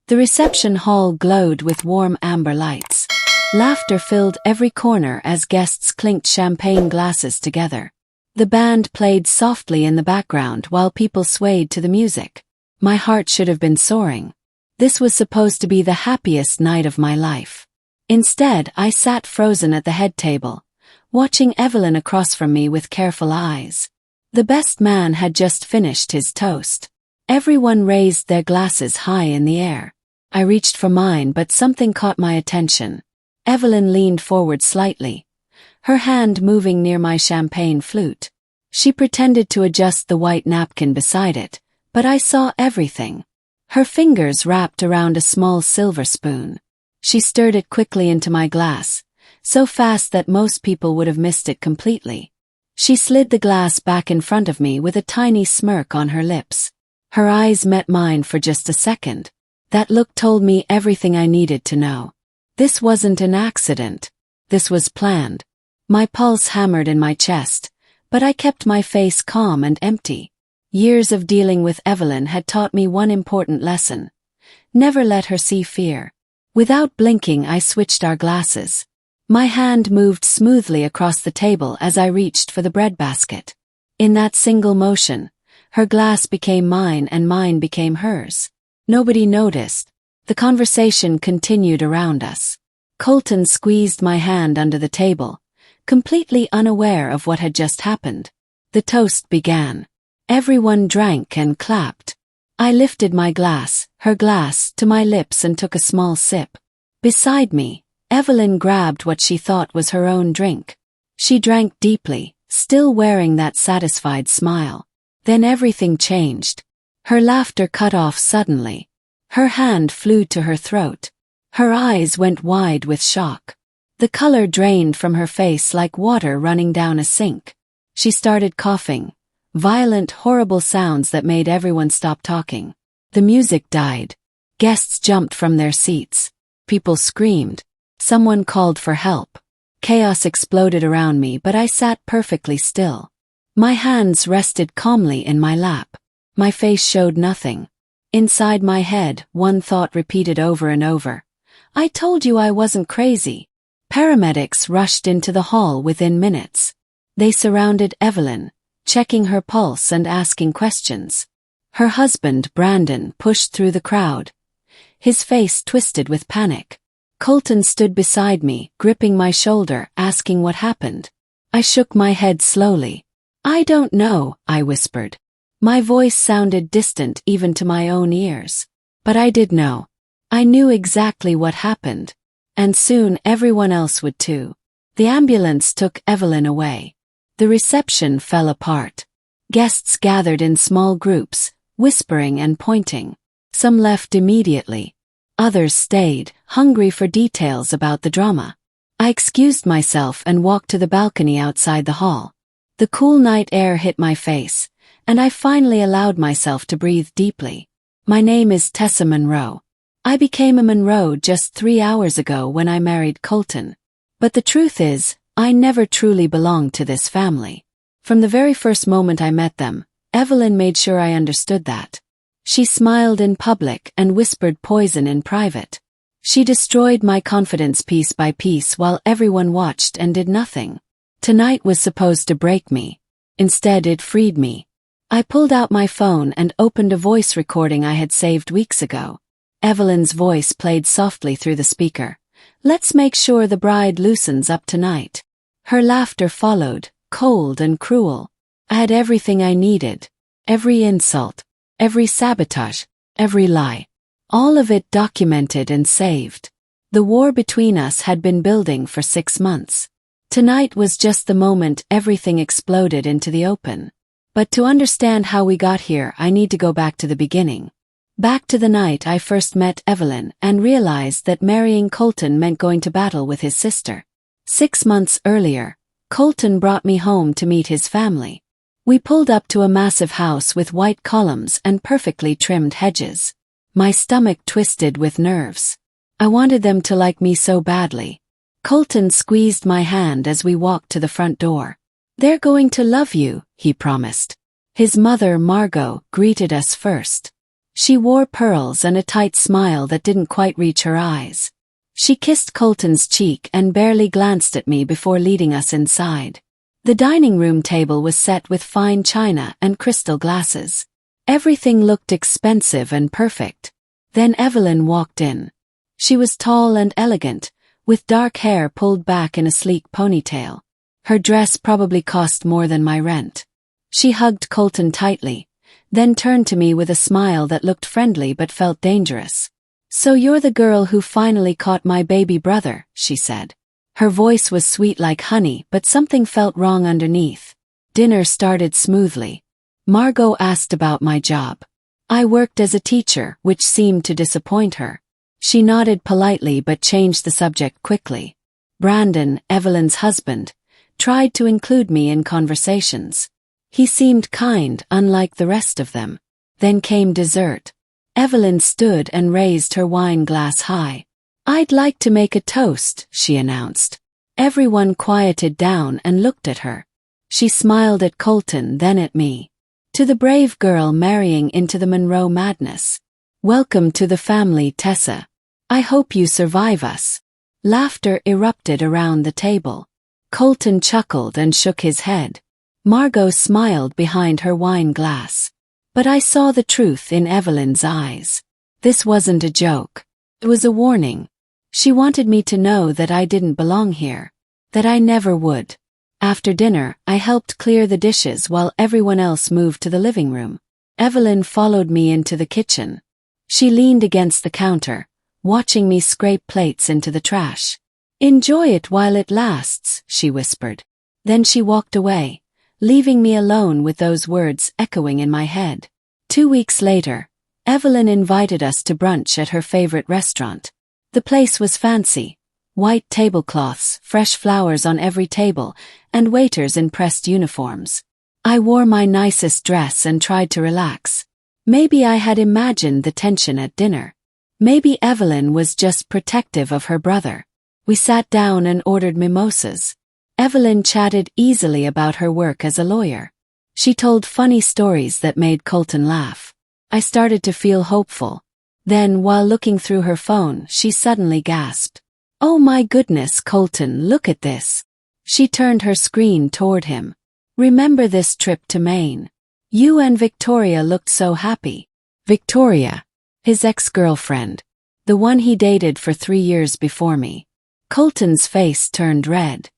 The reception hall glowed with warm amber lights. Laughter filled every corner as guests clinked champagne glasses together. The band played softly in the background while people swayed to the music. My heart should have been soaring. This was supposed to be the happiest night of my life. Instead, I sat frozen at the head table, watching Evelyn across from me with careful eyes. The best man had just finished his toast. Everyone raised their glasses high in the air. I reached for mine, but something caught my attention. Evelyn leaned forward slightly, her hand moving near my champagne flute. She pretended to adjust the white napkin beside it, but I saw everything. Her fingers wrapped around a small silver spoon. She stirred it quickly into my glass, so fast that most people would have missed it completely. She slid the glass back in front of me with a tiny smirk on her lips. Her eyes met mine for just a second. That look told me everything I needed to know. This wasn't an accident. This was planned. My pulse hammered in my chest, but I kept my face calm and empty. Years of dealing with Evelyn had taught me one important lesson. Never let her see fear. Without blinking, I switched our glasses. My hand moved smoothly across the table as I reached for the breadbasket. In that single motion, her glass became mine and mine became hers. Nobody noticed. The conversation continued around us. Colton squeezed my hand under the table, completely unaware of what had just happened. The toast began. Everyone drank and clapped. I lifted my glass, her glass, to my lips and took a small sip. Beside me, Evelyn grabbed what she thought was her own drink. She drank deeply, still wearing that satisfied smile. Then everything changed. Her laughter cut off suddenly. Her hand flew to her throat. Her eyes went wide with shock. The color drained from her face like water running down a sink. She started coughing. Violent, horrible sounds that made everyone stop talking. The music died. Guests jumped from their seats. People screamed. Someone called for help. Chaos exploded around me, but I sat perfectly still. My hands rested calmly in my lap. My face showed nothing. Inside my head, one thought repeated over and over. I told you I wasn't crazy. Paramedics rushed into the hall within minutes. They surrounded Evelyn, checking her pulse and asking questions. Her husband, Brandon, pushed through the crowd, his face twisted with panic. Colton stood beside me, gripping my shoulder, asking what happened. I shook my head slowly. I don't know, I whispered. My voice sounded distant even to my own ears. But I did know. I knew exactly what happened. And soon everyone else would too. The ambulance took Evelyn away. The reception fell apart. Guests gathered in small groups, whispering and pointing. Some left immediately. Others stayed, hungry for details about the drama. I excused myself and walked to the balcony outside the hall. The cool night air hit my face, and I finally allowed myself to breathe deeply. My name is Tessa Monroe. I became a Monroe just 3 hours ago when I married Colton. But the truth is, I never truly belonged to this family. From the very first moment I met them, Evelyn made sure I understood that. She smiled in public and whispered poison in private. She destroyed my confidence piece by piece while everyone watched and did nothing. Tonight was supposed to break me. Instead, it freed me. I pulled out my phone and opened a voice recording I had saved weeks ago. Evelyn's voice played softly through the speaker. Let's make sure the bride loosens up tonight. Her laughter followed, cold and cruel. I had everything I needed. Every insult, every sabotage, every lie. All of it documented and saved. The war between us had been building for 6 months. Tonight was just the moment everything exploded into the open. But to understand how we got here, I need to go back to the beginning. Back to the night I first met Evelyn and realized that marrying Colton meant going to battle with his sister. 6 months earlier, Colton brought me home to meet his family. We pulled up to a massive house with white columns and perfectly trimmed hedges. My stomach twisted with nerves. I wanted them to like me so badly. Colton squeezed my hand as we walked to the front door. They're going to love you, he promised. His mother, Margot, greeted us first. She wore pearls and a tight smile that didn't quite reach her eyes. She kissed Colton's cheek and barely glanced at me before leading us inside. The dining room table was set with fine china and crystal glasses. Everything looked expensive and perfect. Then Evelyn walked in. She was tall and elegant, with dark hair pulled back in a sleek ponytail. Her dress probably cost more than my rent. She hugged Colton tightly, then turned to me with a smile that looked friendly but felt dangerous. "So you're the girl who finally caught my baby brother," she said. Her voice was sweet like honey, but something felt wrong underneath. Dinner started smoothly. Margot asked about my job. I worked as a teacher, which seemed to disappoint her. She nodded politely but changed the subject quickly. Brandon, Evelyn's husband, tried to include me in conversations. He seemed kind, unlike the rest of them. Then came dessert. Evelyn stood and raised her wine glass high. "I'd like to make a toast," she announced. Everyone quieted down and looked at her. She smiled at Colton, then at me. "To the brave girl marrying into the Monroe madness. Welcome to the family, Tessa. I hope you survive us." Laughter erupted around the table. Colton chuckled and shook his head. Margot smiled behind her wine glass. But I saw the truth in Evelyn's eyes. This wasn't a joke. It was a warning. She wanted me to know that I didn't belong here. That I never would. After dinner, I helped clear the dishes while everyone else moved to the living room. Evelyn followed me into the kitchen. She leaned against the counter, watching me scrape plates into the trash. "Enjoy it while it lasts," she whispered. Then she walked away, leaving me alone with those words echoing in my head. 2 weeks later, Evelyn invited us to brunch at her favorite restaurant. The place was fancy. White tablecloths, fresh flowers on every table, and waiters in pressed uniforms. I wore my nicest dress and tried to relax. Maybe I had imagined the tension at dinner. Maybe Evelyn was just protective of her brother. We sat down and ordered mimosas. Evelyn chatted easily about her work as a lawyer. She told funny stories that made Colton laugh. I started to feel hopeful. Then, while looking through her phone, she suddenly gasped. "Oh my goodness, Colton, look at this." She turned her screen toward him. "Remember this trip to Maine? You and Victoria looked so happy." Victoria, his ex-girlfriend, the one he dated for 3 years before me. Colton's face turned red.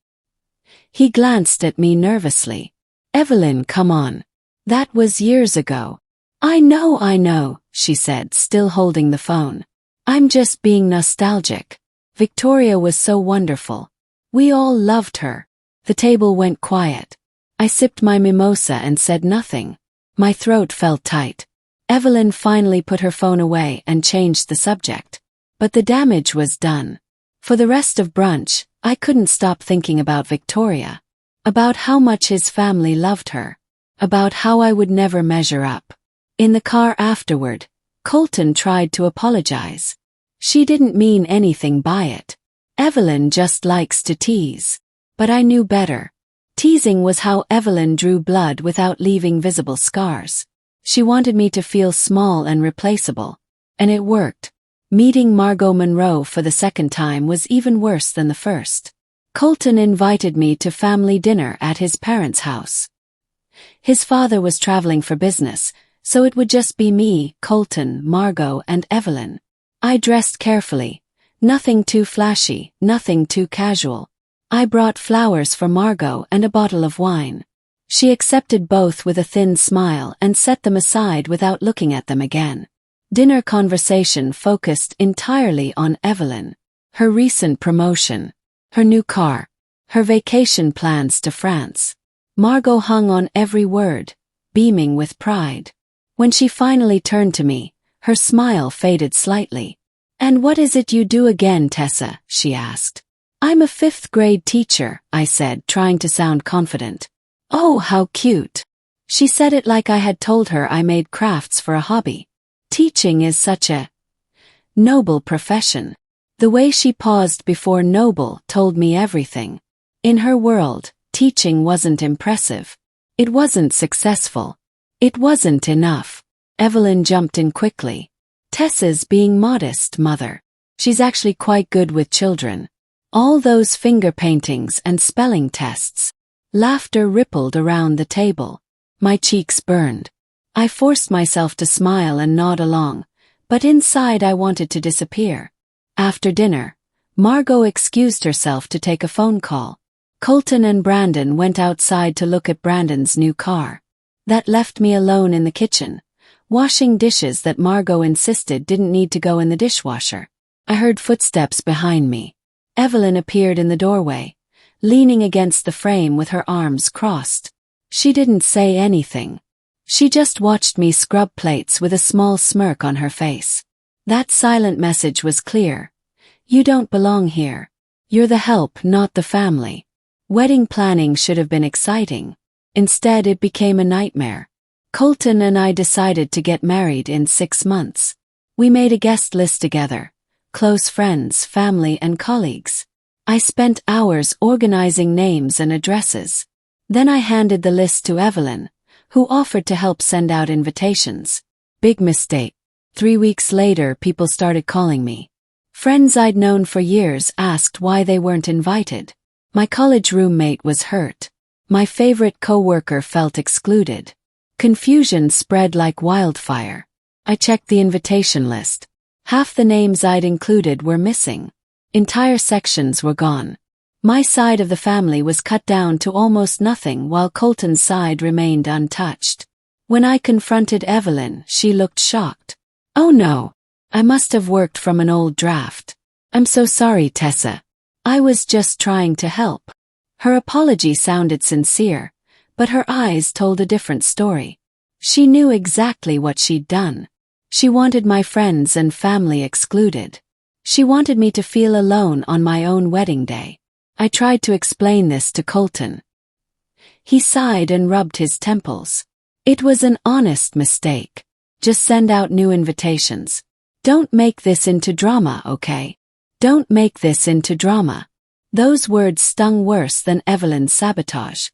He glanced at me nervously. "Evelyn, come on. That was years ago." I know, she said, still holding the phone. "I'm just being nostalgic. Victoria was so wonderful. We all loved her." The table went quiet. I sipped my mimosa and said nothing. My throat felt tight. Evelyn finally put her phone away and changed the subject. But the damage was done. For the rest of brunch, I couldn't stop thinking about Victoria. About how much his family loved her. About how I would never measure up. In the car afterward, Colton tried to apologize. She didn't mean anything by it. Evelyn just likes to tease. But I knew better. Teasing was how Evelyn drew blood without leaving visible scars. She wanted me to feel small and replaceable. And it worked. Meeting Margot Monroe for the second time was even worse than the first. Colton invited me to family dinner at his parents' house. His father was traveling for business, so it would just be me, Colton, Margot, and Evelyn. I dressed carefully. Nothing too flashy, nothing too casual. I brought flowers for Margot and a bottle of wine. She accepted both with a thin smile and set them aside without looking at them again. Dinner conversation focused entirely on Evelyn, her recent promotion, her new car, her vacation plans to France. Margot hung on every word, beaming with pride. When she finally turned to me, her smile faded slightly. "And what is it you do again, Tessa?" she asked. "I'm a 5th grade teacher," I said, trying to sound confident. "Oh, how cute." She said it like I had told her I made crafts for a hobby. Teaching is such a noble profession. The way she paused before noble told me everything. In her world, teaching wasn't impressive. It wasn't successful. It wasn't enough. Evelyn jumped in quickly. Tessa's being modest, mother. She's actually quite good with children. All those finger paintings and spelling tests. Laughter rippled around the table. My cheeks burned. I forced myself to smile and nod along, but inside I wanted to disappear. After dinner, Margot excused herself to take a phone call. Colton and Brandon went outside to look at Brandon's new car. That left me alone in the kitchen, washing dishes that Margot insisted didn't need to go in the dishwasher. I heard footsteps behind me. Evelyn appeared in the doorway, leaning against the frame with her arms crossed. She didn't say anything. She just watched me scrub plates with a small smirk on her face. That silent message was clear. You don't belong here. You're the help, not the family. Wedding planning should have been exciting. Instead, it became a nightmare. Colton and I decided to get married in 6 months. We made a guest list together. Close friends, family, and colleagues. I spent hours organizing names and addresses. Then I handed the list to Evelyn, who offered to help send out invitations. Big mistake. 3 weeks later, people started calling me. Friends I'd known for years asked why they weren't invited. My college roommate was hurt. My favorite coworker felt excluded. Confusion spread like wildfire. I checked the invitation list. Half the names I'd included were missing. Entire sections were gone. My side of the family was cut down to almost nothing while Colton's side remained untouched. When I confronted Evelyn, she looked shocked. Oh no, I must have worked from an old draft. I'm so sorry, Tessa. I was just trying to help. Her apology sounded sincere, but her eyes told a different story. She knew exactly what she'd done. She wanted my friends and family excluded. She wanted me to feel alone on my own wedding day. I tried to explain this to Colton. He sighed and rubbed his temples. It was an honest mistake. Just send out new invitations. Don't make this into drama, okay? Don't make this into drama. Those words stung worse than Evelyn's sabotage.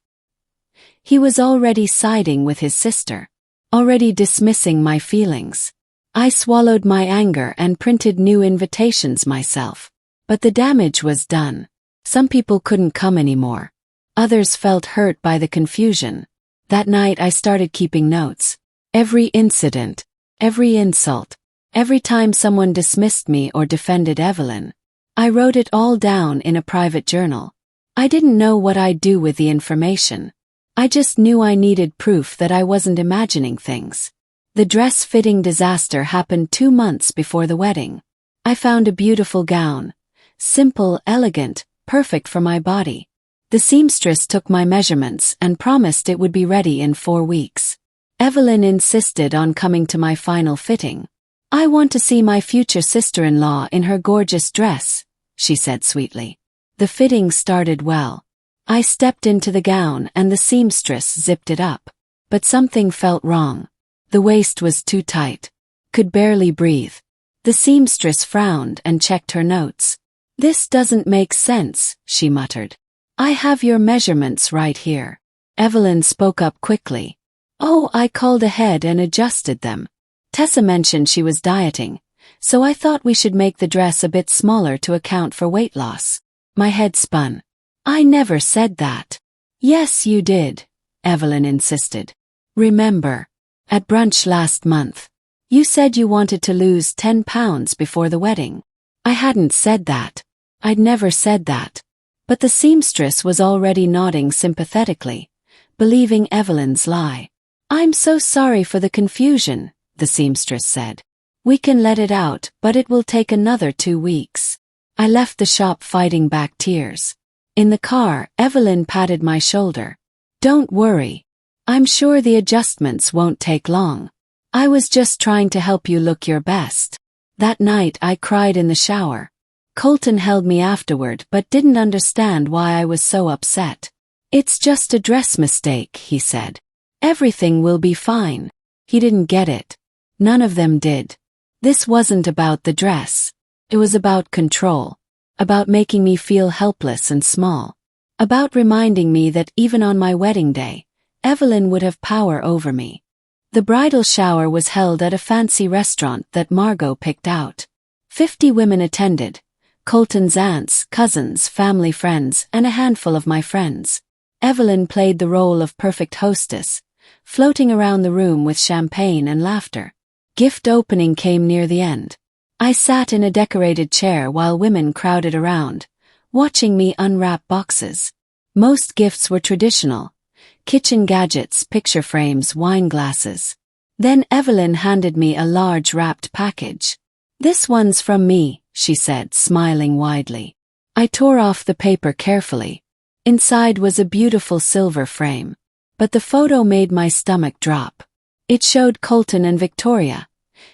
He was already siding with his sister, already dismissing my feelings. I swallowed my anger and printed new invitations myself. But the damage was done. Some people couldn't come anymore. Others felt hurt by the confusion. That night I started keeping notes. Every incident, every insult, every time someone dismissed me or defended Evelyn. I wrote it all down in a private journal. I didn't know what I'd do with the information. I just knew I needed proof that I wasn't imagining things. The dress-fitting disaster happened 2 months before the wedding. I found a beautiful gown. Simple, elegant, perfect for my body. The seamstress took my measurements and promised it would be ready in 4 weeks. Evelyn insisted on coming to my final fitting. I want to see my future sister-in-law in her gorgeous dress, she said sweetly. The fitting started well. I stepped into the gown and the seamstress zipped it up. But something felt wrong. The waist was too tight. Could barely breathe. The seamstress frowned and checked her notes. This doesn't make sense, she muttered. I have your measurements right here. Evelyn spoke up quickly. Oh, I called ahead and adjusted them. Tessa mentioned she was dieting, so I thought we should make the dress a bit smaller to account for weight loss. My head spun. I never said that. Yes, you did, Evelyn insisted. Remember, at brunch last month, you said you wanted to lose 10 pounds before the wedding. I hadn't said that. I'd never said that. But the seamstress was already nodding sympathetically, believing Evelyn's lie. I'm so sorry for the confusion, the seamstress said. We can let it out, but it will take another 2 weeks. I left the shop fighting back tears. In the car, Evelyn patted my shoulder. Don't worry. I'm sure the adjustments won't take long. I was just trying to help you look your best. That night I cried in the shower. Colton held me afterward but didn't understand why I was so upset. It's just a dress mistake, he said. Everything will be fine. He didn't get it. None of them did. This wasn't about the dress. It was about control. About making me feel helpless and small. About reminding me that even on my wedding day, Evelyn would have power over me. The bridal shower was held at a fancy restaurant that Margot picked out. 50 women attended: Colton's aunts, cousins, family friends, and a handful of my friends. Evelyn played the role of perfect hostess, floating around the room with champagne and laughter. Gift opening came near the end. I sat in a decorated chair while women crowded around, watching me unwrap boxes. Most gifts were traditional: kitchen gadgets, picture frames, wine glasses. Then Evelyn handed me a large wrapped package. "This one's from me," she said, smiling widely. I tore off the paper carefully. Inside was a beautiful silver frame. But the photo made my stomach drop. It showed Colton and Victoria,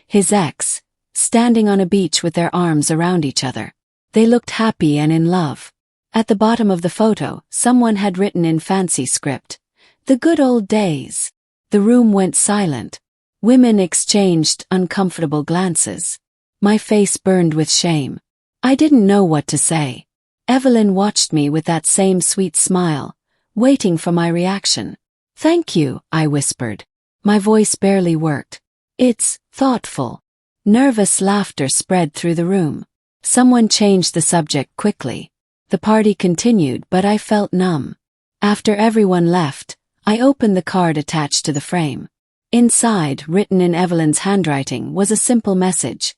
his ex, standing on a beach with their arms around each other. They looked happy and in love. At the bottom of the photo, someone had written in fancy script, "The good old days." The room went silent. Women exchanged uncomfortable glances. My face burned with shame. I didn't know what to say. Evelyn watched me with that same sweet smile, waiting for my reaction. "Thank you," I whispered. My voice barely worked. "It's thoughtful." Nervous laughter spread through the room. Someone changed the subject quickly. The party continued, but I felt numb. After everyone left, I opened the card attached to the frame. Inside, written in Evelyn's handwriting, was a simple message: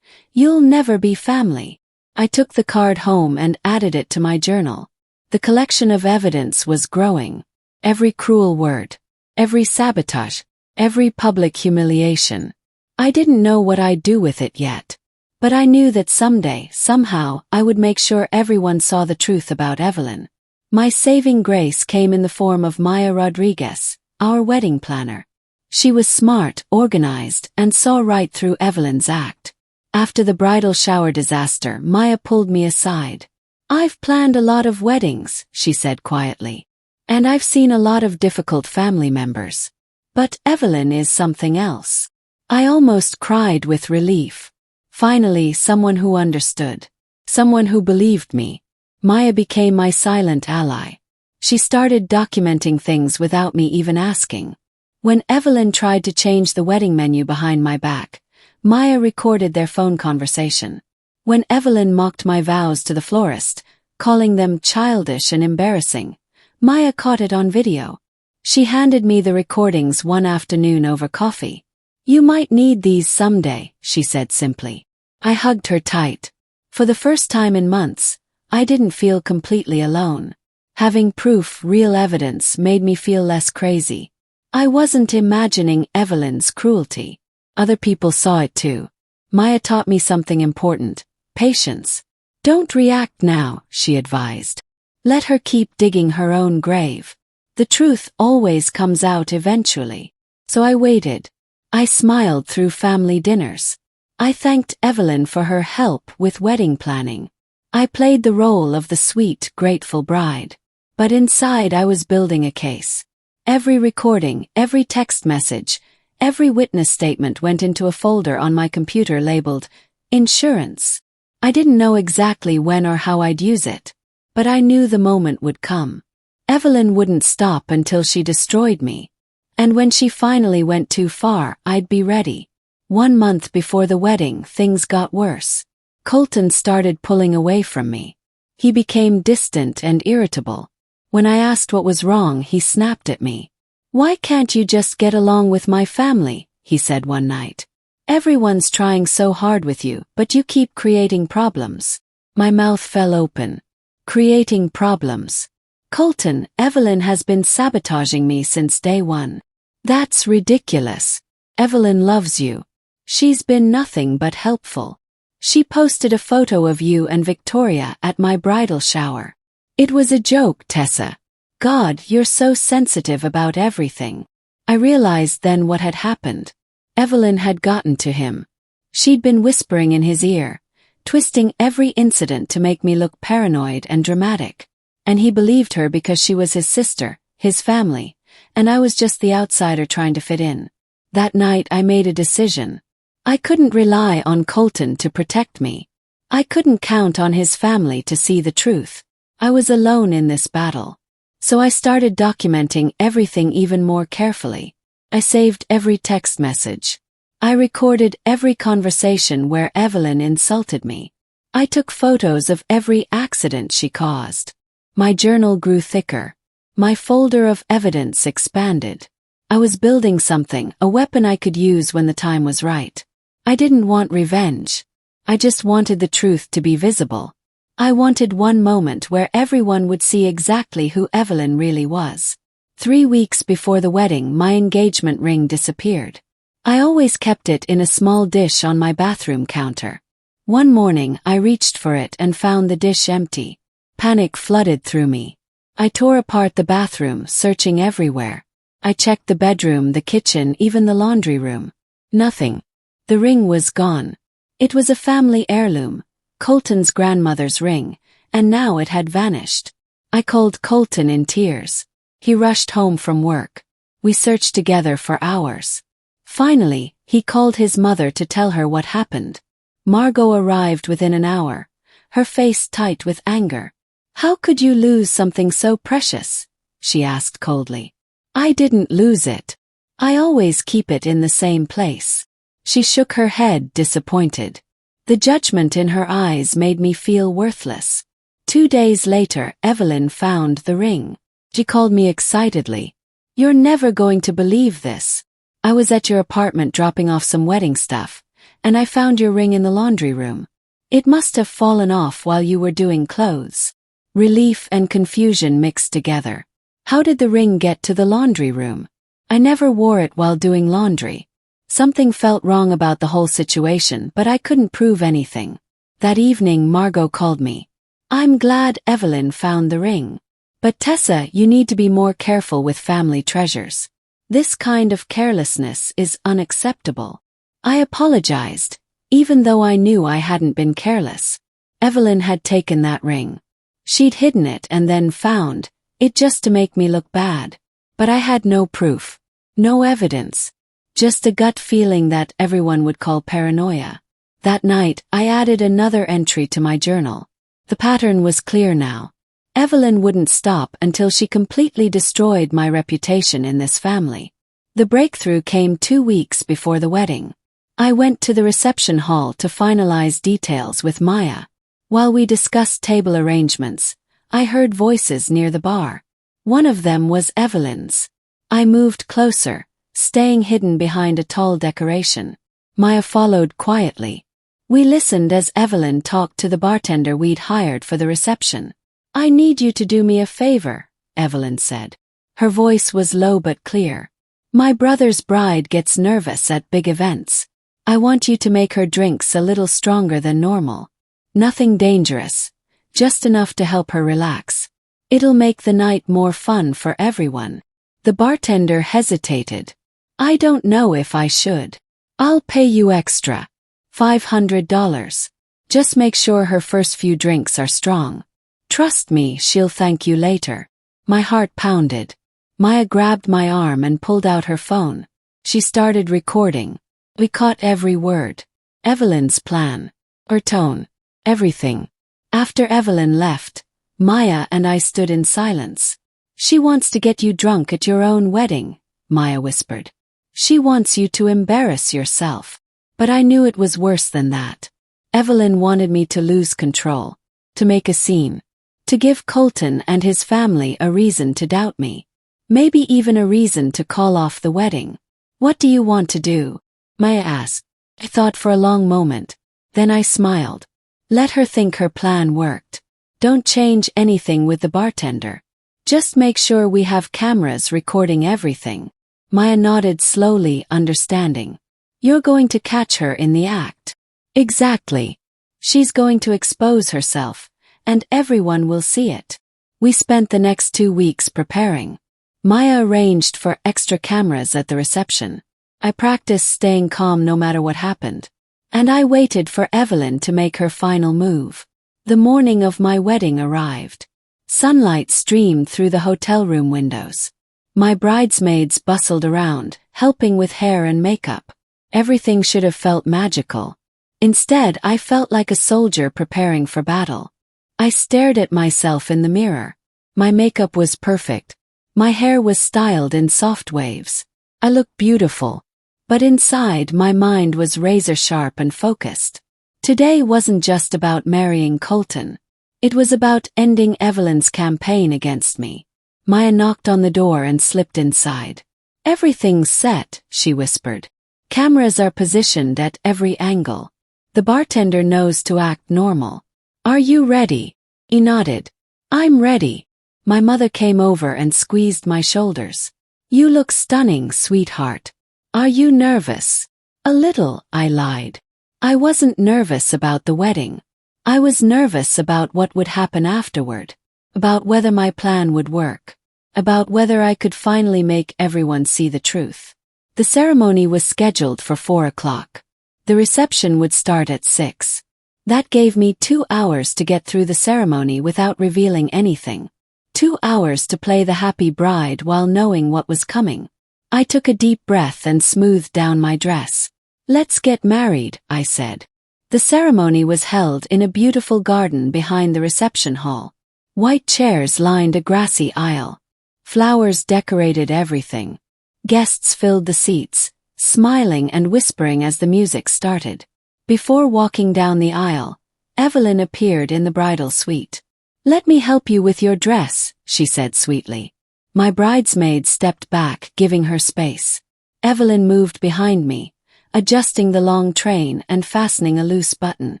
"You'll never be family." I took the card home and added it to my journal. The collection of evidence was growing. Every cruel word, every sabotage, every public humiliation. I didn't know what I'd do with it yet. But I knew that someday, somehow, I would make sure everyone saw the truth about Evelyn. My saving grace came in the form of Maya Rodriguez, our wedding planner. She was smart, organized, and saw right through Evelyn's act. After the bridal shower disaster, Maya pulled me aside. "I've planned a lot of weddings," she said quietly. "And I've seen a lot of difficult family members. But Evelyn is something else." I almost cried with relief. Finally, someone who understood. Someone who believed me. Maya became my silent ally. She started documenting things without me even asking. When Evelyn tried to change the wedding menu behind my back, Maya recorded their phone conversation. When Evelyn mocked my vows to the florist, calling them childish and embarrassing, Maya caught it on video. She handed me the recordings one afternoon over coffee. "You might need these someday," she said simply. I hugged her tight. For the first time in months, I didn't feel completely alone. Having proof, real evidence, made me feel less crazy. I wasn't imagining Evelyn's cruelty. Other people saw it too. Maya taught me something important: patience. "Don't react now," she advised. "Let her keep digging her own grave. The truth always comes out eventually." So I waited. I smiled through family dinners. I thanked Evelyn for her help with wedding planning. I played the role of the sweet, grateful bride. But inside I was building a case. Every recording, every text message, every witness statement went into a folder on my computer labeled insurance. I didn't know exactly when or how I'd use it, but I knew the moment would come. Evelyn wouldn't stop until she destroyed me. And when she finally went too far, I'd be ready. 1 month before the wedding, things got worse. Colton started pulling away from me. He became distant and irritable. When I asked what was wrong, he snapped at me. "Why can't you just get along with my family?" he said one night. "Everyone's trying so hard with you, but you keep creating problems." My mouth fell open. Creating problems. "Colton, Evelyn has been sabotaging me since day one." "That's ridiculous. Evelyn loves you. She's been nothing but helpful. She posted a photo of you and Victoria at my bridal shower. It was a joke, Tessa. God, you're so sensitive about everything." I realized then what had happened. Evelyn had gotten to him. She'd been whispering in his ear, twisting every incident to make me look paranoid and dramatic. And he believed her because she was his sister, his family, and I was just the outsider trying to fit in. That night I made a decision. I couldn't rely on Colton to protect me. I couldn't count on his family to see the truth. I was alone in this battle. So I started documenting everything even more carefully. I saved every text message. I recorded every conversation where Evelyn insulted me. I took photos of every accident she caused. My journal grew thicker. My folder of evidence expanded. I was building something, a weapon I could use when the time was right. I didn't want revenge. I just wanted the truth to be visible. I wanted one moment where everyone would see exactly who Evelyn really was. 3 weeks before the wedding, my engagement ring disappeared. I always kept it in a small dish on my bathroom counter. One morning, I reached for it and found the dish empty. Panic flooded through me. I tore apart the bathroom, searching everywhere. I checked the bedroom, the kitchen, even the laundry room. Nothing. The ring was gone. It was a family heirloom, Colton's grandmother's ring, and now it had vanished. I called Colton in tears. He rushed home from work. We searched together for hours. Finally, he called his mother to tell her what happened. Margot arrived within an hour, her face tight with anger. "How could you lose something so precious?" she asked coldly. "I didn't lose it. I always keep it in the same place." She shook her head, disappointed. The judgment in her eyes made me feel worthless. 2 days later, Evelyn found the ring. She called me excitedly. "You're never going to believe this. I was at your apartment dropping off some wedding stuff, and I found your ring in the laundry room. It must have fallen off while you were doing clothes." Relief and confusion mixed together. How did the ring get to the laundry room? I never wore it while doing laundry. Something felt wrong about the whole situation, but I couldn't prove anything. That evening, Margot called me. "I'm glad Evelyn found the ring. But Tessa, you need to be more careful with family treasures. This kind of carelessness is unacceptable." I apologized, even though I knew I hadn't been careless. Evelyn had taken that ring. She'd hidden it and then found it just to make me look bad. But I had no proof, no evidence, just a gut feeling that everyone would call paranoia. That night, I added another entry to my journal. The pattern was clear now. Evelyn wouldn't stop until she completely destroyed my reputation in this family. The breakthrough came 2 weeks before the wedding. I went to the reception hall to finalize details with Maya. While we discussed table arrangements, I heard voices near the bar. One of them was Evelyn's. I moved closer, staying hidden behind a tall decoration. Maya followed quietly. We listened as Evelyn talked to the bartender we'd hired for the reception. "I need you to do me a favor," Evelyn said. Her voice was low but clear. "My brother's bride gets nervous at big events. I want you to make her drinks a little stronger than normal. Nothing dangerous, just enough to help her relax. It'll make the night more fun for everyone." The bartender hesitated. "I don't know if I should. I'll pay you extra. $500. Just make sure her first few drinks are strong. Trust me, she'll thank you later." My heart pounded. Maya grabbed my arm and pulled out her phone. She started recording. We caught every word. Evelyn's plan. Her tone. Everything. After Evelyn left, Maya and I stood in silence. "She wants to get you drunk at your own wedding," Maya whispered. "She wants you to embarrass yourself." But I knew it was worse than that. Evelyn wanted me to lose control, to make a scene, to give Colton and his family a reason to doubt me. Maybe even a reason to call off the wedding. "What do you want to do?" Maya asked. I thought for a long moment. Then I smiled. "Let her think her plan worked. Don't change anything with the bartender. Just make sure we have cameras recording everything." Maya nodded slowly, understanding. "You're going to catch her in the act." "Exactly. She's going to expose herself, and everyone will see it." We spent the next 2 weeks preparing. Maya arranged for extra cameras at the reception. I practiced staying calm no matter what happened. And I waited for Evelyn to make her final move. The morning of my wedding arrived. Sunlight streamed through the hotel room windows. My bridesmaids bustled around, helping with hair and makeup. Everything should have felt magical. Instead, I felt like a soldier preparing for battle. I stared at myself in the mirror. My makeup was perfect. My hair was styled in soft waves. I looked beautiful, but inside my mind was razor-sharp and focused. Today wasn't just about marrying Colton. It was about ending Evelyn's campaign against me. Maya knocked on the door and slipped inside. "Everything's set," she whispered. "Cameras are positioned at every angle. The bartender knows to act normal. Are you ready?" He nodded. "I'm ready." My mother came over and squeezed my shoulders. "You look stunning, sweetheart. Are you nervous?" "A little," I lied. I wasn't nervous about the wedding. I was nervous about what would happen afterward. About whether my plan would work. About whether I could finally make everyone see the truth. The ceremony was scheduled for 4 o'clock. The reception would start at 6. That gave me 2 hours to get through the ceremony without revealing anything. 2 hours to play the happy bride while knowing what was coming. I took a deep breath and smoothed down my dress. "Let's get married," I said. The ceremony was held in a beautiful garden behind the reception hall. White chairs lined a grassy aisle. Flowers decorated everything. Guests filled the seats, smiling and whispering as the music started. Before walking down the aisle, Evelyn appeared in the bridal suite. "Let me help you with your dress," she said sweetly. My bridesmaid stepped back, giving her space. Evelyn moved behind me, adjusting the long train and fastening a loose button.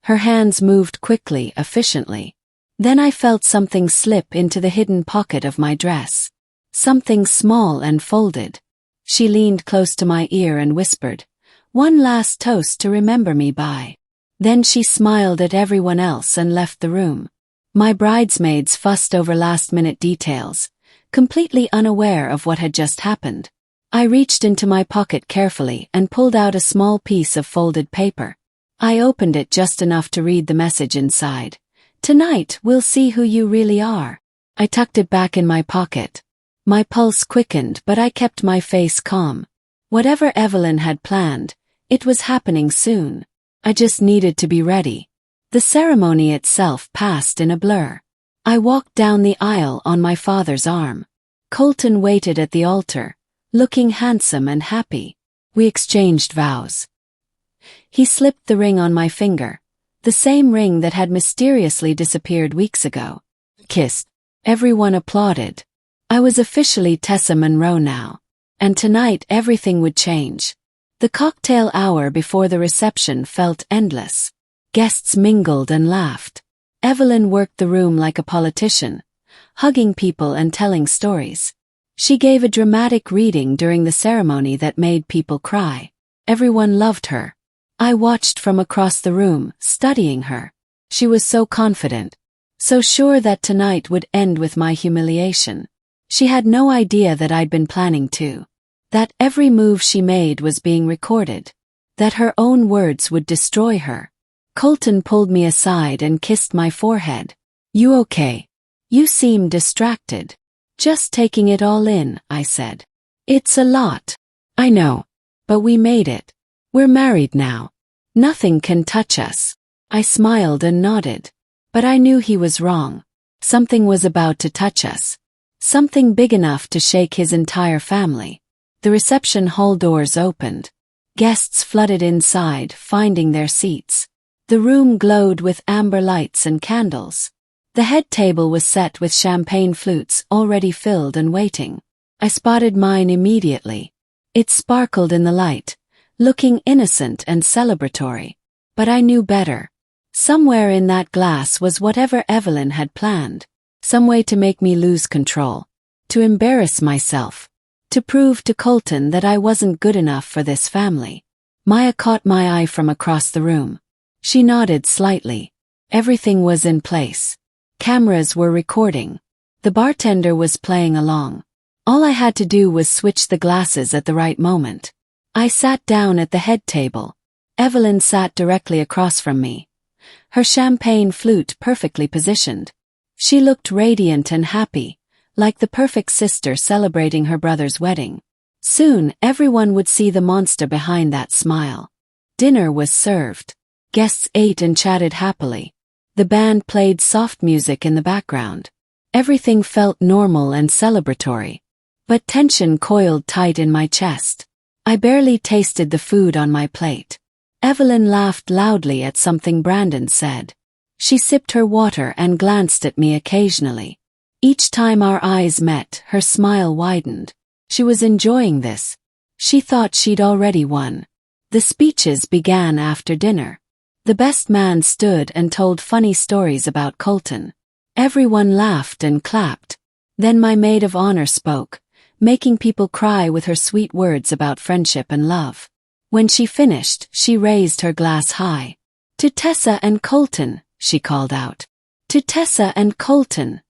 Her hands moved quickly, efficiently. Then I felt something slip into the hidden pocket of my dress. Something small and folded. She leaned close to my ear and whispered, "One last toast to remember me by." Then she smiled at everyone else and left the room. My bridesmaids fussed over last-minute details, completely unaware of what had just happened. I reached into my pocket carefully and pulled out a small piece of folded paper. I opened it just enough to read the message inside. "Tonight we'll see who you really are." I tucked it back in my pocket. My pulse quickened, but I kept my face calm. Whatever Evelyn had planned, it was happening soon. I just needed to be ready. The ceremony itself passed in a blur. I walked down the aisle on my father's arm. Colton waited at the altar, looking handsome and happy. We exchanged vows. He slipped the ring on my finger, the same ring that had mysteriously disappeared weeks ago. Kissed. Everyone applauded. I was officially Tessa Monroe now. And tonight everything would change. The cocktail hour before the reception felt endless. Guests mingled and laughed. Evelyn worked the room like a politician, hugging people and telling stories. She gave a dramatic reading during the ceremony that made people cry. Everyone loved her. I watched from across the room, studying her. She was so confident, so sure that tonight would end with my humiliation. She had no idea that I'd been planning to. That every move she made was being recorded. That her own words would destroy her. Colton pulled me aside and kissed my forehead. "You okay? You seem distracted." "Just taking it all in," I said. "It's a lot." "I know. But we made it. We're married now. Nothing can touch us." I smiled and nodded. But I knew he was wrong. Something was about to touch us. Something big enough to shake his entire family. The reception hall doors opened. Guests flooded inside, finding their seats. The room glowed with amber lights and candles. The head table was set with champagne flutes already filled and waiting. I spotted mine immediately. It sparkled in the light, looking innocent and celebratory. But I knew better. Somewhere in that glass was whatever Evelyn had planned. Some way to make me lose control. To embarrass myself. To prove to Colton that I wasn't good enough for this family. Maya caught my eye from across the room. She nodded slightly. Everything was in place. Cameras were recording. The bartender was playing along. All I had to do was switch the glasses at the right moment. I sat down at the head table. Evelyn sat directly across from me. Her champagne flute perfectly positioned. She looked radiant and happy, like the perfect sister celebrating her brother's wedding. Soon everyone would see the monster behind that smile. Dinner was served. Guests ate and chatted happily. The band played soft music in the background. Everything felt normal and celebratory. but tension coiled tight in my chest. I barely tasted the food on my plate. Evelyn laughed loudly at something Brandon said. She sipped her water and glanced at me occasionally. Each time our eyes met, her smile widened. She was enjoying this. She thought she'd already won. The speeches began after dinner. The best man stood and told funny stories about Colton. Everyone laughed and clapped. Then my maid of honor spoke, making people cry with her sweet words about friendship and love. When she finished, she raised her glass high. "To Tessa and Colton," she called out. "To Tessa and Colton."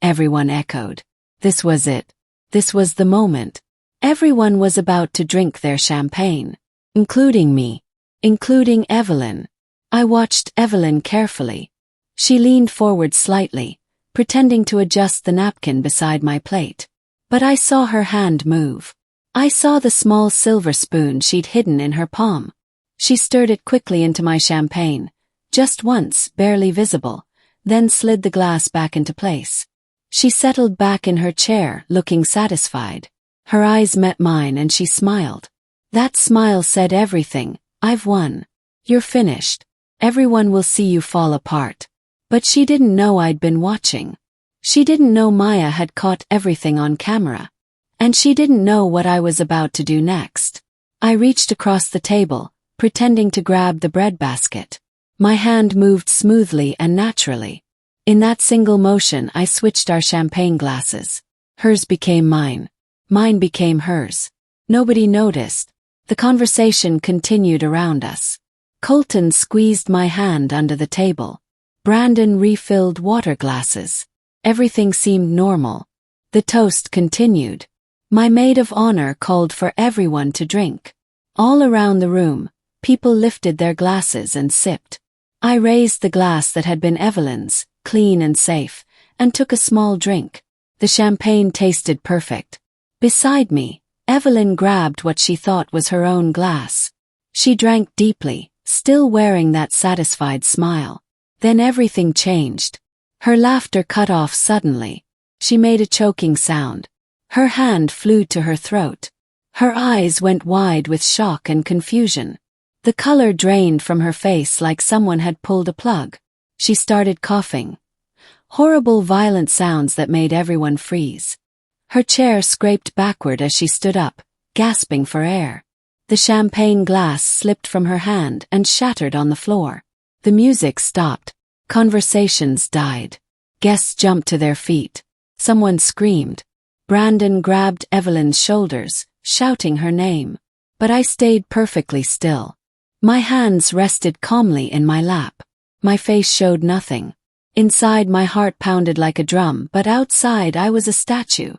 Everyone echoed. This was it. This was the moment. Everyone was about to drink their champagne. Including me. Including Evelyn. I watched Evelyn carefully. She leaned forward slightly, pretending to adjust the napkin beside my plate. But I saw her hand move. I saw the small silver spoon she'd hidden in her palm. She stirred it quickly into my champagne, just once, barely visible, then slid the glass back into place. She settled back in her chair, looking satisfied. Her eyes met mine and she smiled. That smile said everything. "I've won. You're finished. Everyone will see you fall apart." But she didn't know I'd been watching. She didn't know Maya had caught everything on camera. And she didn't know what I was about to do next. I reached across the table, pretending to grab the breadbasket. My hand moved smoothly and naturally. In that single motion I switched our champagne glasses. Hers became mine. Mine became hers. Nobody noticed. The conversation continued around us. Colton squeezed my hand under the table. Brandon refilled water glasses. Everything seemed normal. The toast continued. My maid of honor called for everyone to drink. All around the room, people lifted their glasses and sipped. I raised the glass that had been Evelyn's, clean and safe, and took a small drink. The champagne tasted perfect. Beside me, Evelyn grabbed what she thought was her own glass. She drank deeply, still wearing that satisfied smile. Then everything changed. Her laughter cut off suddenly. She made a choking sound. Her hand flew to her throat. Her eyes went wide with shock and confusion. The color drained from her face like someone had pulled a plug. She started coughing. Horrible, violent sounds that made everyone freeze. Her chair scraped backward as she stood up, gasping for air. The champagne glass slipped from her hand and shattered on the floor. The music stopped. Conversations died. Guests jumped to their feet. Someone screamed. Brandon grabbed Evelyn's shoulders, shouting her name. But I stayed perfectly still. My hands rested calmly in my lap. My face showed nothing. Inside my heart pounded like a drum, but outside I was a statue.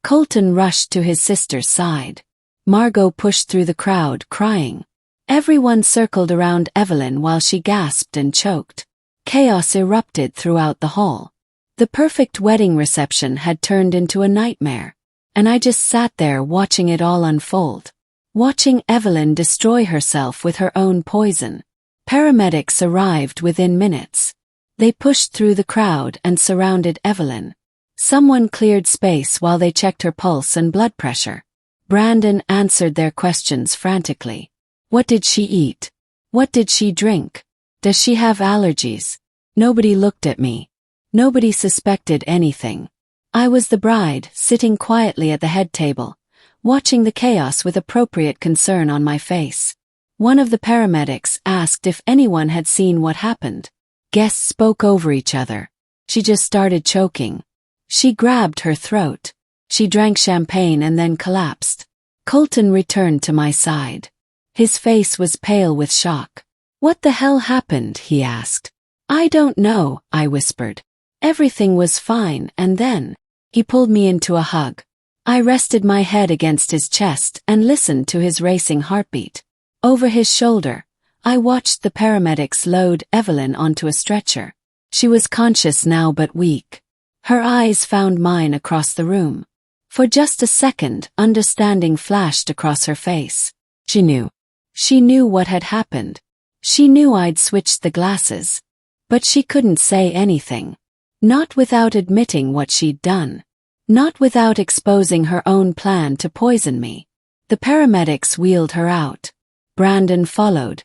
Colton rushed to his sister's side. Margot pushed through the crowd, crying. Everyone circled around Evelyn while she gasped and choked. Chaos erupted throughout the hall. The perfect wedding reception had turned into a nightmare, and I just sat there watching it all unfold. Watching Evelyn destroy herself with her own poison. Paramedics arrived within minutes. They pushed through the crowd and surrounded Evelyn. Someone cleared space while they checked her pulse and blood pressure. Brandon answered their questions frantically. What did she eat? What did she drink? Does she have allergies? Nobody looked at me. Nobody suspected anything. I was the bride, sitting quietly at the head table, watching the chaos with appropriate concern on my face. One of the paramedics asked if anyone had seen what happened. Guests spoke over each other. She just started choking. She grabbed her throat. She drank champagne and then collapsed. Colton returned to my side. His face was pale with shock. "What the hell happened?" he asked. "I don't know," I whispered. Everything was fine, and then he pulled me into a hug. I rested my head against his chest and listened to his racing heartbeat. Over his shoulder, I watched the paramedics load Evelyn onto a stretcher. She was conscious now but weak. Her eyes found mine across the room. For just a second, understanding flashed across her face. She knew. She knew what had happened. She knew I'd switched the glasses. But she couldn't say anything. Not without admitting what she'd done. Not without exposing her own plan to poison me. The paramedics wheeled her out. Brandon followed,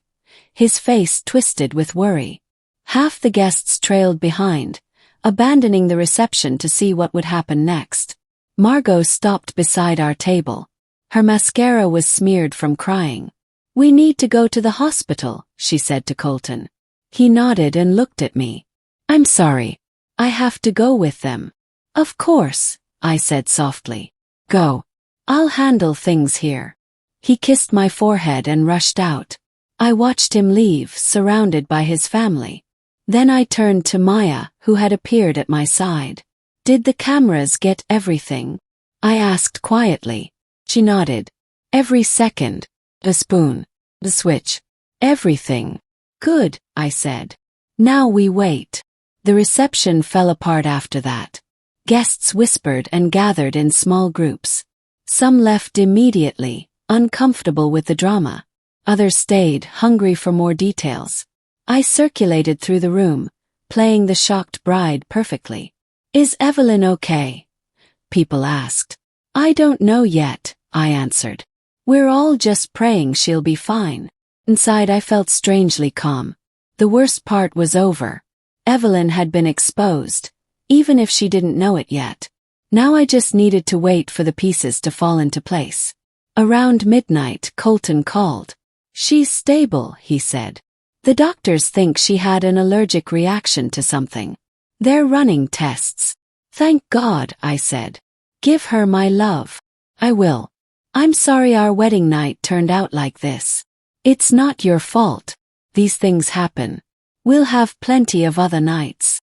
his face twisted with worry. Half the guests trailed behind, abandoning the reception to see what would happen next. Margot stopped beside our table. Her mascara was smeared from crying. "We need to go to the hospital," she said to Colton. He nodded and looked at me. "I'm sorry. I have to go with them." "Of course," I said softly. "Go. I'll handle things here." He kissed my forehead and rushed out. I watched him leave, surrounded by his family. Then I turned to Maya, who had appeared at my side. "Did the cameras get everything?" I asked quietly. She nodded. "Every second. The spoon. The switch. Everything." "Good," I said. "Now we wait." The reception fell apart after that. Guests whispered and gathered in small groups. Some left immediately, uncomfortable with the drama. Others stayed, hungry for more details. I circulated through the room, playing the shocked bride perfectly. "Is Evelyn okay?" people asked. "I don't know yet," I answered. "We're all just praying she'll be fine." Inside I felt strangely calm. The worst part was over. Evelyn had been exposed, even if she didn't know it yet. Now I just needed to wait for the pieces to fall into place. Around midnight, Colton called. "She's stable," he said. "The doctors think she had an allergic reaction to something. They're running tests." "Thank God," I said. "Give her my love." "I will. I'm sorry our wedding night turned out like this." "It's not your fault. These things happen. We'll have plenty of other nights."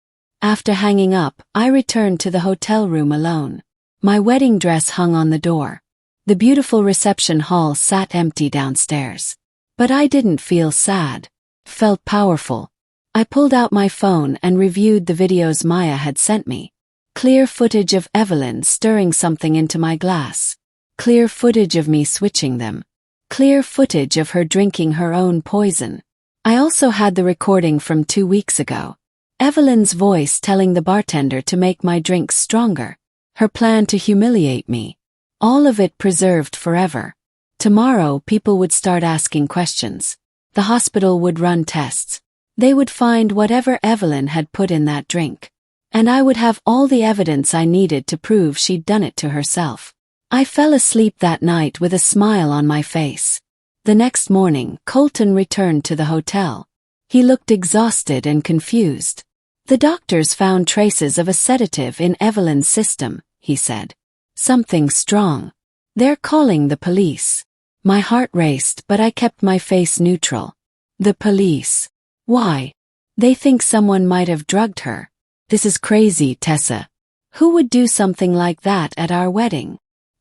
After hanging up, I returned to the hotel room alone. My wedding dress hung on the door. The beautiful reception hall sat empty downstairs. But I didn't feel sad. Felt powerful. I pulled out my phone and reviewed the videos Maya had sent me. Clear footage of Evelyn stirring something into my glass. Clear footage of me switching them. Clear footage of her drinking her own poison. I also had the recording from 2 weeks ago. Evelyn's voice telling the bartender to make my drinks stronger. Her plan to humiliate me. All of it preserved forever. Tomorrow people would start asking questions. The hospital would run tests. They would find whatever Evelyn had put in that drink. And I would have all the evidence I needed to prove she'd done it to herself. I fell asleep that night with a smile on my face. The next morning, Colton returned to the hotel. He looked exhausted and confused. "The doctors found traces of a sedative in Evelyn's system," he said. "Something strong. They're calling the police." My heart raced, but I kept my face neutral. "The police? Why?" "They think someone might have drugged her." "This is crazy, Tessa. Who would do something like that at our wedding?"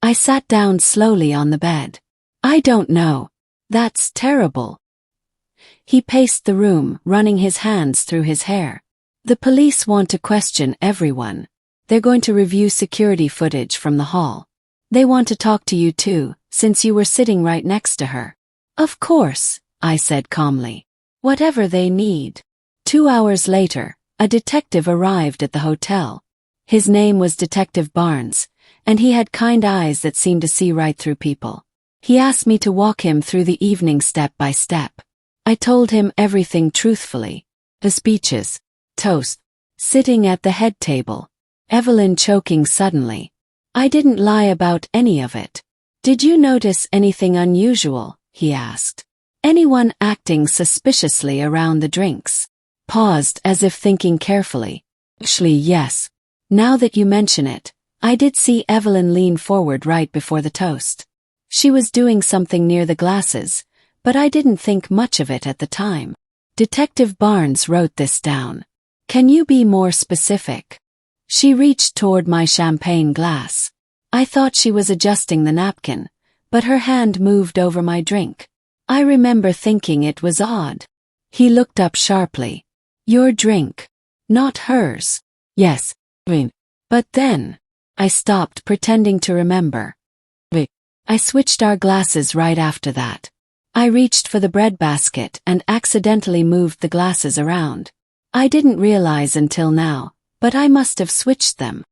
I sat down slowly on the bed. "I don't know. That's terrible." He paced the room, running his hands through his hair. "The police want to question everyone. They're going to review security footage from the hall. They want to talk to you too, since you were sitting right next to her." "Of course," I said calmly. "Whatever they need." 2 hours later, a detective arrived at the hotel. His name was Detective Barnes, and he had kind eyes that seemed to see right through people. He asked me to walk him through the evening step by step. I told him everything truthfully. The speeches, toast, sitting at the head table, Evelyn choking suddenly. I didn't lie about any of it. "Did you notice anything unusual?" he asked. "Anyone acting suspiciously around the drinks?" Paused as if thinking carefully. "Actually, yes. Now that you mention it, I did see Evelyn lean forward right before the toast. She was doing something near the glasses, but I didn't think much of it at the time." Detective Barnes wrote this down. "Can you be more specific?" She reached toward my champagne glass. I thought she was adjusting the napkin, but her hand moved over my drink. I remember thinking it was odd. He looked up sharply. "Your drink. Not hers." "Yes, but then." I stopped, pretending to remember. I switched our glasses right after that. I reached for the breadbasket and accidentally moved the glasses around. I didn't realize until now, but I must have switched them.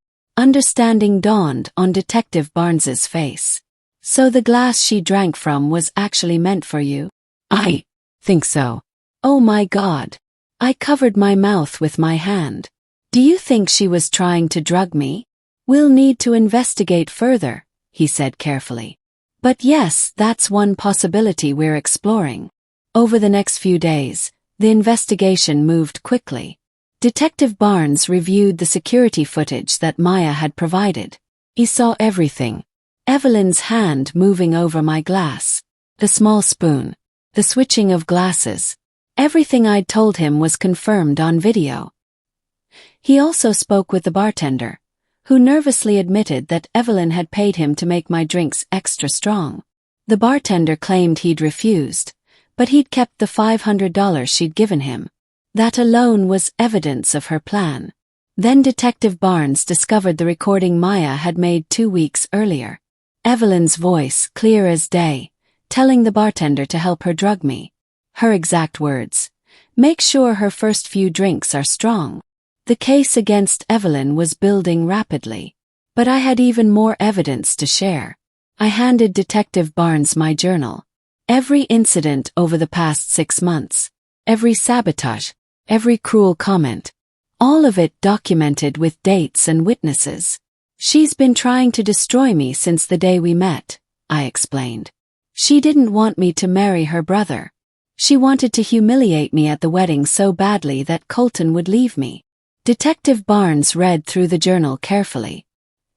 Understanding dawned on Detective Barnes's face. So the glass she drank from was actually meant for you? I think so. Oh my God. I covered my mouth with my hand. Do you think she was trying to drug me? We'll need to investigate further, he said carefully. But yes, that's one possibility we're exploring. Over the next few days, the investigation moved quickly. Detective Barnes reviewed the security footage that Maya had provided. He saw everything. Evelyn's hand moving over my glass. The small spoon. The switching of glasses. Everything I'd told him was confirmed on video. He also spoke with the bartender, who nervously admitted that Evelyn had paid him to make my drinks extra strong. The bartender claimed he'd refused, but he'd kept the $500 she'd given him. That alone was evidence of her plan. Then Detective Barnes discovered the recording Maya had made 2 weeks earlier. Evelyn's voice, clear as day, telling the bartender to help her drug me. Her exact words, "Make sure her first few drinks are strong." The case against Evelyn was building rapidly. But I had even more evidence to share. I handed Detective Barnes my journal. Every incident over the past 6 months. Every sabotage. Every cruel comment. All of it documented with dates and witnesses. She's been trying to destroy me since the day we met, I explained. She didn't want me to marry her brother. She wanted to humiliate me at the wedding so badly that Colton would leave me. Detective Barnes read through the journal carefully.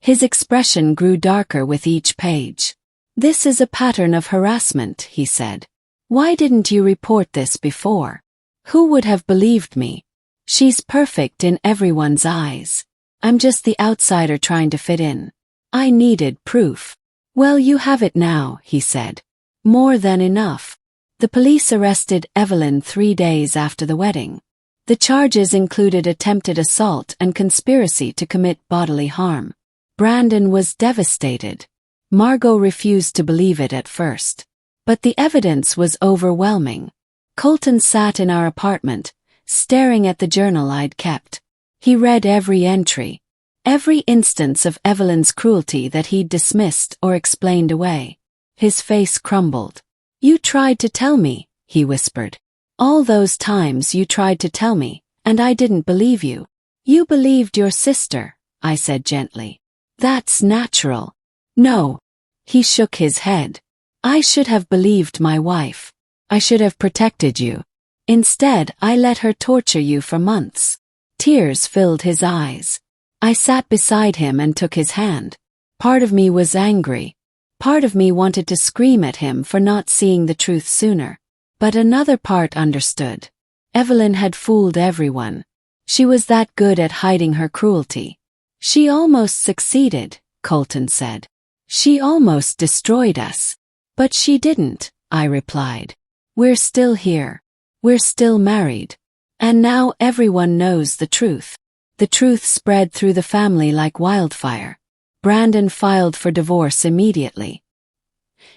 His expression grew darker with each page. "This is a pattern of harassment," he said. "Why didn't you report this before? Who would have believed me? She's perfect in everyone's eyes. I'm just the outsider trying to fit in. I needed proof." "Well, you have it now," he said. "More than enough." The police arrested Evelyn 3 days after the wedding. The charges included attempted assault and conspiracy to commit bodily harm. Brandon was devastated. Margot refused to believe it at first. But the evidence was overwhelming. Colton sat in our apartment, staring at the journal I'd kept. He read every entry, every instance of Evelyn's cruelty that he'd dismissed or explained away. His face crumbled. "You tried to tell me," he whispered. "All those times you tried to tell me, and I didn't believe you." "You believed your sister," I said gently. "That's natural." "No." He shook his head. "I should have believed my wife. I should have protected you. Instead, I let her torture you for months." Tears filled his eyes. I sat beside him and took his hand. Part of me was angry. Part of me wanted to scream at him for not seeing the truth sooner. But another part understood. Evelyn had fooled everyone. She was that good at hiding her cruelty. "She almost succeeded," Colton said. "She almost destroyed us." "But she didn't," I replied. "We're still here. We're still married. And now everyone knows the truth." The truth spread through the family like wildfire. Brandon filed for divorce immediately.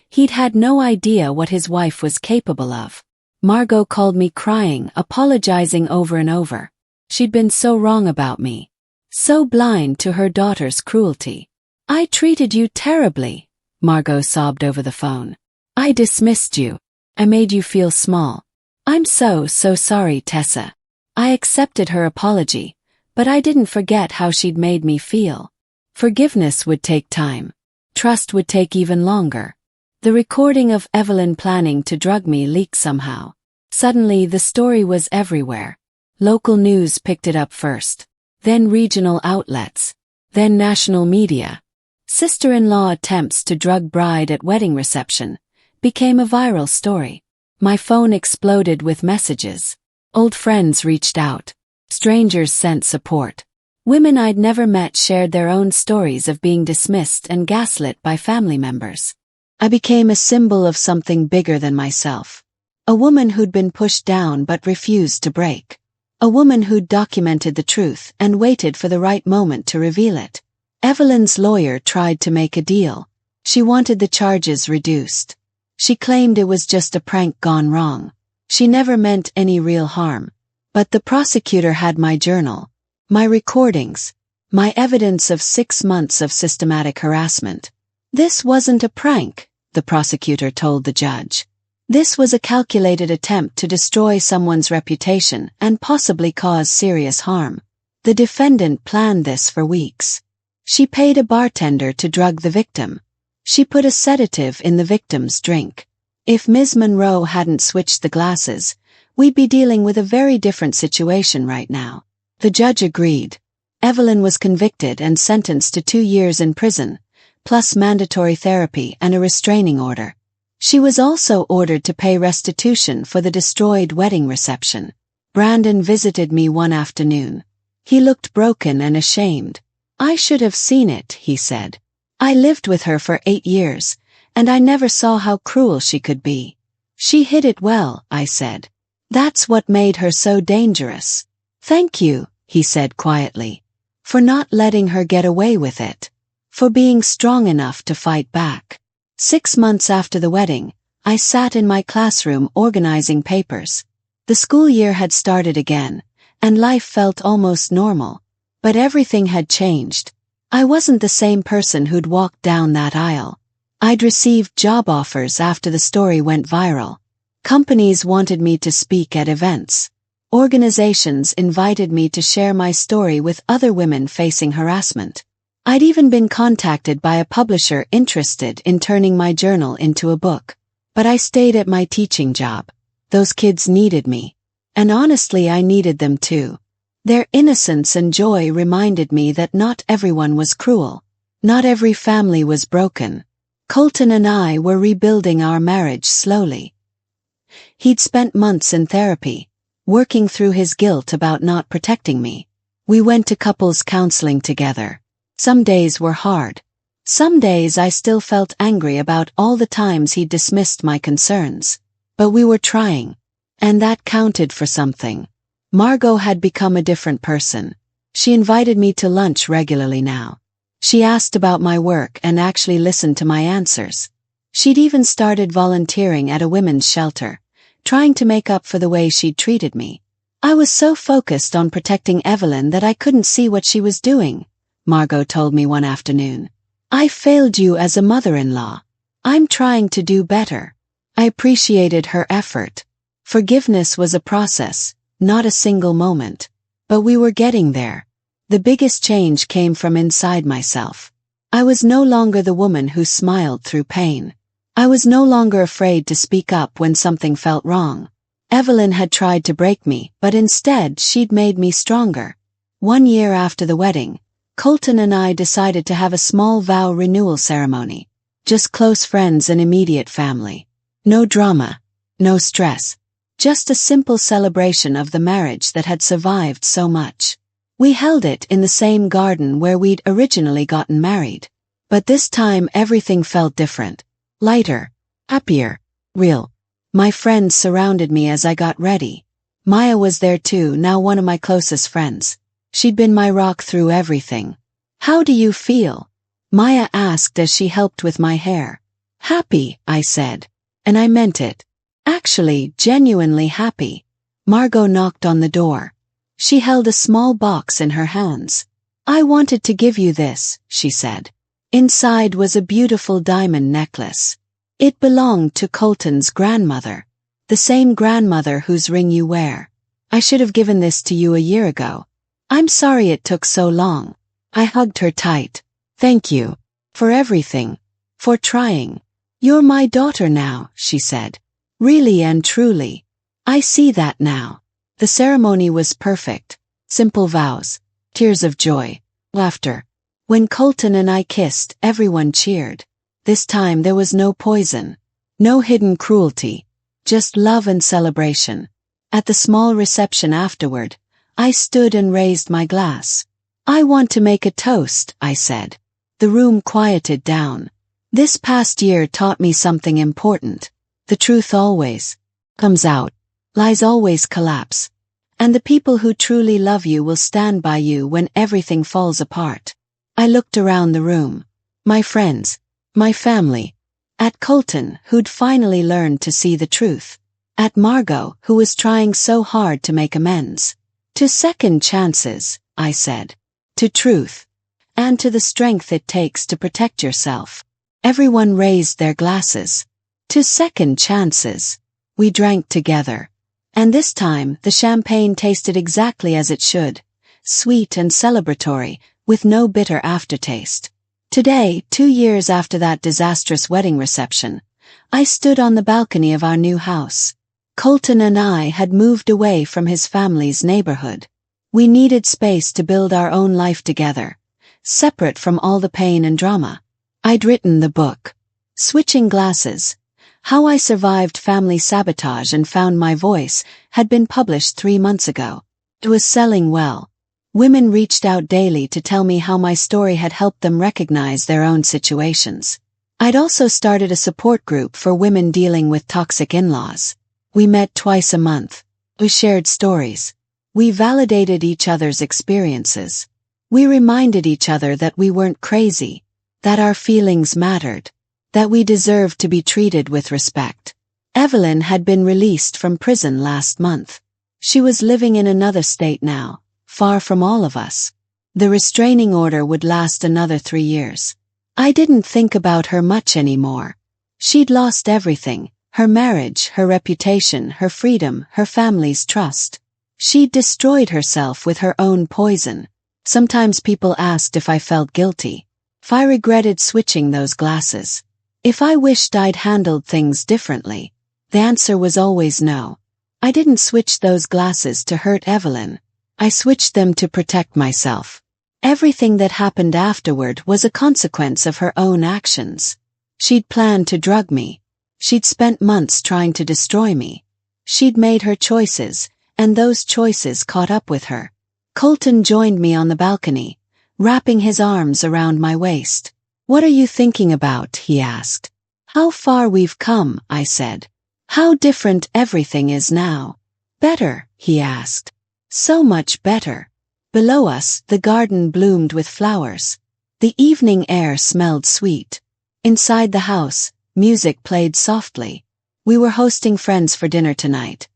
He'd had no idea what his wife was capable of. Margot called me crying, apologizing over and over. She'd been so wrong about me. So blind to her daughter's cruelty. "I treated you terribly," Margot sobbed over the phone. "I dismissed you. I made you feel small. I'm so sorry, Tessa." I accepted her apology, but I didn't forget how she'd made me feel. Forgiveness would take time. Trust would take even longer. The recording of Evelyn planning to drug me leaked somehow. Suddenly the story was everywhere. Local news picked it up first. Then regional outlets. Then national media. Sister-in-law attempts to drug bride at wedding reception became a viral story. My phone exploded with messages. Old friends reached out. Strangers sent support. Women I'd never met shared their own stories of being dismissed and gaslit by family members. I became a symbol of something bigger than myself. A woman who'd been pushed down but refused to break. A woman who'd documented the truth and waited for the right moment to reveal it. Evelyn's lawyer tried to make a deal. She wanted the charges reduced. She claimed it was just a prank gone wrong. She never meant any real harm. But the prosecutor had my journal, my recordings, My evidence of 6 months of systematic harassment. This wasn't a prank, the prosecutor told the judge. This was a calculated attempt to destroy someone's reputation and possibly cause serious harm. The defendant planned this for weeks. She paid a bartender to drug the victim. She put a sedative in the victim's drink. If Ms. Monroe hadn't switched the glasses, we'd be dealing with a very different situation right now. The judge agreed. Evelyn was convicted and sentenced to 2 years in prison, plus mandatory therapy and a restraining order. She was also ordered to pay restitution for the destroyed wedding reception. Brandon visited me one afternoon. He looked broken and ashamed. I should have seen it, he said. I lived with her for 8 years, and I never saw how cruel she could be. She hid it well, I said. That's what made her so dangerous. Thank you, he said quietly, for not letting her get away with it, for being strong enough to fight back. 6 months after the wedding, I sat in my classroom organizing papers. The school year had started again, and life felt almost normal. But everything had changed. I wasn't the same person who'd walked down that aisle. I'd received job offers after the story went viral. Companies wanted me to speak at events. Organizations invited me to share my story with other women facing harassment. I'd even been contacted by a publisher interested in turning my journal into a book. But I stayed at my teaching job. Those kids needed me. And honestly, I needed them too. Their innocence and joy reminded me that not everyone was cruel. Not every family was broken. Colton and I were rebuilding our marriage slowly. He'd spent months in therapy, working through his guilt about not protecting me. We went to couples counseling together. Some days were hard. Some days I still felt angry about all the times he'd dismissed my concerns. But we were trying. And that counted for something. Margot had become a different person. She invited me to lunch regularly now. She asked about my work and actually listened to my answers. She'd even started volunteering at a women's shelter, trying to make up for the way she'd treated me. I was so focused on protecting Evelyn that I couldn't see what she was doing, Margot told me one afternoon. I failed you as a mother-in-law. I'm trying to do better. I appreciated her effort. Forgiveness was a process, not a single moment. But we were getting there. The biggest change came from inside myself. I was no longer the woman who smiled through pain. I was no longer afraid to speak up when something felt wrong. Evelyn had tried to break me, but instead she'd made me stronger. 1 year after the wedding, Colton and I decided to have a small vow renewal ceremony. Just close friends and immediate family. No drama. No stress. Just a simple celebration of the marriage that had survived so much. We held it in the same garden where we'd originally gotten married. But this time everything felt different. Lighter. Happier. Real. My friends surrounded me as I got ready. Maya was there too, now one of my closest friends. She'd been my rock through everything. How do you feel? Maya asked as she helped with my hair. Happy, I said. And I meant it. Actually, genuinely happy. Margot knocked on the door. She held a small box in her hands. I wanted to give you this, she said. Inside was a beautiful diamond necklace. It belonged to Colton's grandmother. The same grandmother whose ring you wear. I should have given this to you a year ago. I'm sorry it took so long. I hugged her tight. Thank you. For everything. For trying. You're my daughter now, she said. Really and truly. I see that now. The ceremony was perfect. Simple vows. Tears of joy. Laughter. When Colton and I kissed, everyone cheered. This time there was no poison. No hidden cruelty. Just love and celebration. At the small reception afterward, I stood and raised my glass. I want to make a toast, I said. The room quieted down. This past year taught me something important. The truth always comes out. Lies always collapse. And the people who truly love you will stand by you when everything falls apart. I looked around the room. My friends. My family. At Colton, who'd finally learned to see the truth. At Margot, who was trying so hard to make amends. To second chances, I said. to truth, and to the strength it takes to protect yourself. Everyone raised their glasses. To second chances. We drank together. And this time, the champagne tasted exactly as it should, sweet and celebratory, with no bitter aftertaste. Today, 2 years after that disastrous wedding reception, I stood on the balcony of our new house. Colton and I had moved away from his family's neighborhood. We needed space to build our own life together, separate from all the pain and drama. I'd written the book, Switching Glasses, How I Survived Family Sabotage and Found My Voice, had been published 3 months ago. It was selling well. Women reached out daily to tell me how my story had helped them recognize their own situations. I'd also started a support group for women dealing with toxic in-laws. We met twice a month. We shared stories. We validated each other's experiences. We reminded each other that we weren't crazy, that our feelings mattered, that we deserved to be treated with respect. Evelyn had been released from prison last month. She was living in another state now, far from all of us. The restraining order would last another 3 years. I didn't think about her much anymore. She'd lost everything, her marriage, her reputation, her freedom, her family's trust. She'd destroyed herself with her own poison. Sometimes people asked if I felt guilty, if I regretted switching those glasses, if I wished I'd handled things differently. The answer was always no. I didn't switch those glasses to hurt Evelyn. I switched them to protect myself. Everything that happened afterward was a consequence of her own actions. She'd planned to drug me. She'd spent months trying to destroy me. She'd made her choices, and those choices caught up with her. Colton joined me on the balcony, wrapping his arms around my waist. "What are you thinking about?" he asked. "How far we've come," I said. "How different everything is now." "Better," he asked. "So much better." Below us, the garden bloomed with flowers. The evening air smelled sweet. Inside the house, music played softly. We were hosting friends for dinner tonight.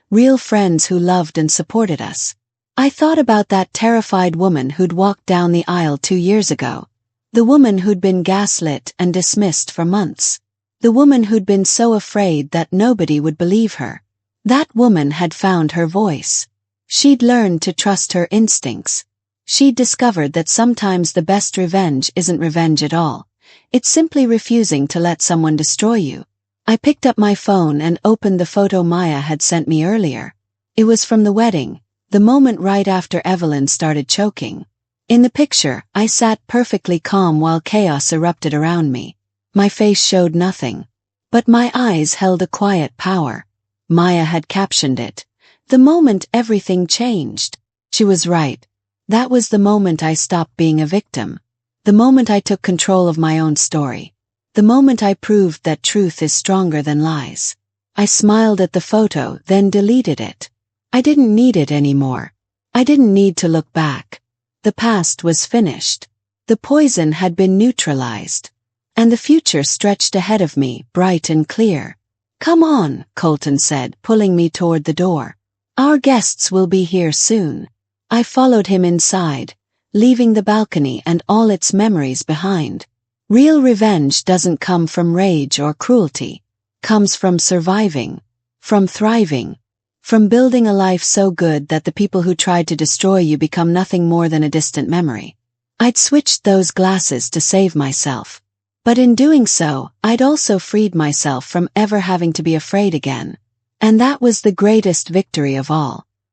Real friends who loved and supported us. I thought about that terrified woman who'd walked down the aisle 2 years ago. The woman who'd been gaslit and dismissed for months. The woman who'd been so afraid that nobody would believe her. That woman had found her voice. She'd learned to trust her instincts. She'd discovered that sometimes the best revenge isn't revenge at all. It's simply refusing to let someone destroy you. I picked up my phone and opened the photo Maya had sent me earlier. It was from the wedding, the moment right after Evelyn started choking. In the picture, I sat perfectly calm while chaos erupted around me. My face showed nothing. But my eyes held a quiet power. Maya had captioned it. "The moment everything changed." She was right. That was the moment I stopped being a victim. The moment I took control of my own story. The moment I proved that truth is stronger than lies. I smiled at the photo, then deleted it. I didn't need it anymore. I didn't need to look back. The past was finished. The poison had been neutralized. And the future stretched ahead of me, bright and clear. "Come on," Colton said, pulling me toward the door. "Our guests will be here soon." I followed him inside, leaving the balcony and all its memories behind. Real revenge doesn't come from rage or cruelty. Comes from surviving. From thriving. From building a life so good that the people who tried to destroy you become nothing more than a distant memory. I'd switched those glasses to save myself. But in doing so, I'd also freed myself from ever having to be afraid again. And that was the greatest victory of all.